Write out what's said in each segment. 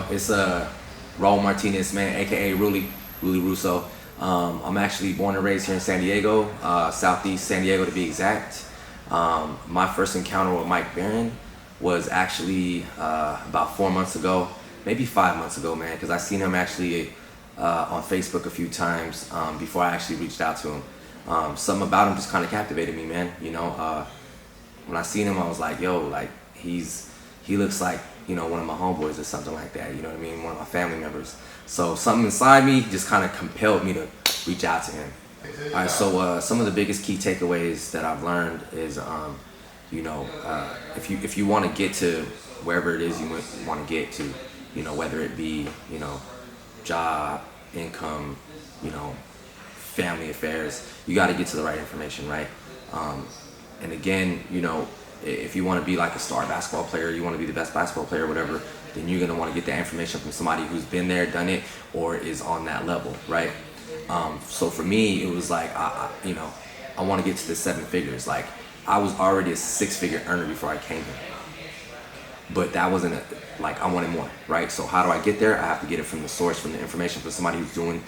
It's Raul Martinez, man, aka Ruly Ruzzo. I'm actually born and raised here in San Diego, Southeast San Diego to be exact. My first encounter with Mike Barron was actually about 4 months ago, maybe 5 months ago, man, because I seen him actually on Facebook a few times before I actually reached out to him. Something about him just kind of captivated me, man. You know, when I seen him, I was like, yo, like he looks like, you know, one of my homeboys or something like that. You know what I mean? One of my family members. So something inside me just kind of compelled me to reach out to him. All right, so some of the biggest key takeaways that I've learned is, you know, if you want to get to wherever it is you want to get to, you know, whether it be, you know, job, income, you know, family affairs, you got to get to the right information, right? And again, you know, if you want to be like a star basketball player, you want to be the best basketball player, whatever, then you're going to want to get that information from somebody who's been there, done it, or is on that level, right? So for me, it was like, you know, I want to get to the 7 figures. Like, I was already a 6-figure earner before I came here. But that wasn't like, I wanted more, right? So how do I get there? I have to get it from the source, from the information, from somebody who's doing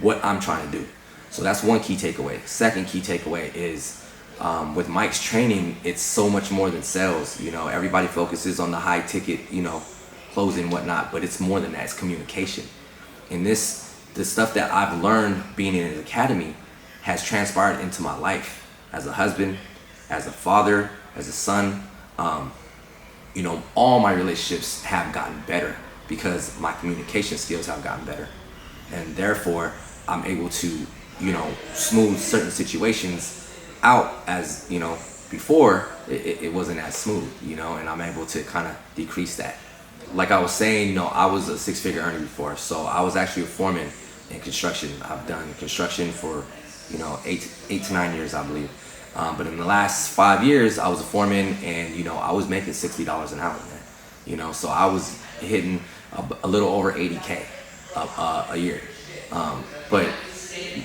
what I'm trying to do. So that's one key takeaway. Second key takeaway is, with Mike's training, it's so much more than sales. You know, everybody focuses on the high ticket, you know, closing and whatnot, but it's more than that. It's communication. And the stuff that I've learned being in an academy has transpired into my life as a husband, as a father, as a son. You know, all my relationships have gotten better because my communication skills have gotten better. And therefore, I'm able to, you know, smooth certain situations out, as, you know, before it wasn't as smooth, you know, and I'm able to kind of decrease that. Like I was saying, you know, I was a 6-figure earner before, so I was actually a foreman in construction. I've done construction for, you know, 8 to 9 years, I believe. But in the last 5 years, I was a foreman, and, you know, I was making $60 an hour, man. You know, so I was hitting a little over 80K a year. But,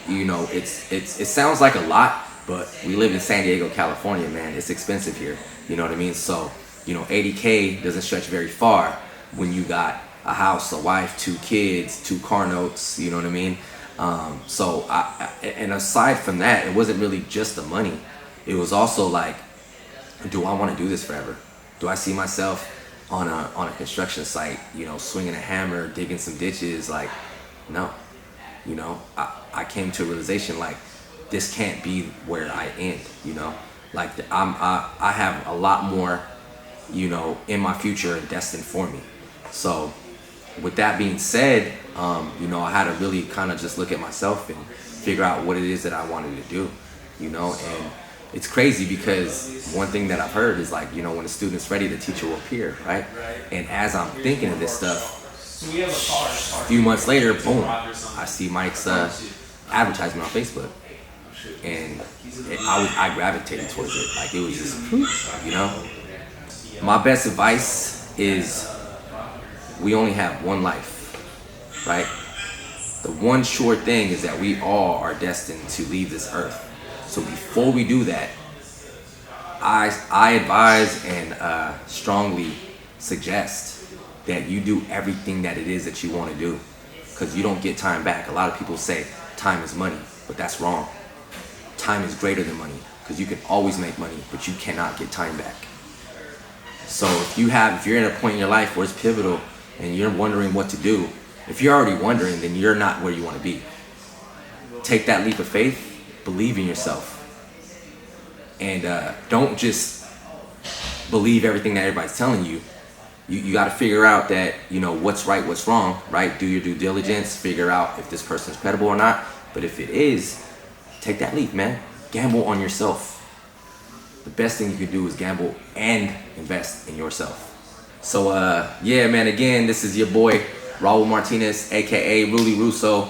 you know, it sounds like a lot, but we live in San Diego, California, man. It's expensive here. You know what I mean? So, you know, 80K doesn't stretch very far when you got a house, a wife, 2 kids, 2 car notes, you know what I mean? So, and aside from that, it wasn't really just the money. It was also like, do I want to do this forever? Do I see myself on a construction site, you know, swinging a hammer, digging some ditches? Like, no. You know, I came to a realization, like, this can't be where I end, you know? Like, I have a lot more, you know, in my future destined for me. So with that being said, you know, I had to really kind of just look at myself and figure out what it is that I wanted to do, you know? And it's crazy because one thing that I've heard is, like, you know, when a student's ready, the teacher will appear, right? And as I'm thinking of this stuff, a few months later, boom, I see Mike's advertisement on Facebook. And I gravitated towards it. Like, it was just, you know? My best advice is, we only have one life, right? The one sure thing is that we all are destined to leave this earth. So before we do that, I advise and strongly suggest that you do everything that it is that you want to do, because you don't get time back. A lot of people say time is money, but that's wrong. Time is greater than money, because you can always make money, but you cannot get time back. So if you're in a point in your life where it's pivotal and you're wondering what to do, if you're already wondering, then you're not where you want to be. Take that leap of faith, believe in yourself, and don't just believe everything that everybody's telling you. You got to figure out that, you know, what's right, what's wrong, right? Do your due diligence, figure out if this person's credible or not. But if it is, take that leap, man. Gamble on yourself. The best thing you can do is gamble and invest in yourself. So, yeah, man, again, this is your boy, Raul Martinez, aka Ruly Ruzzo,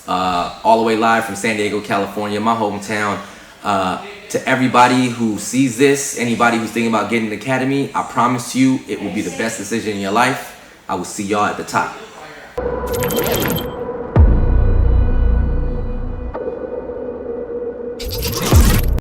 all the way live from San Diego, California, my hometown. To everybody who sees this, anybody who's thinking about getting an academy, I promise you it will be the best decision in your life. I will see y'all at the top.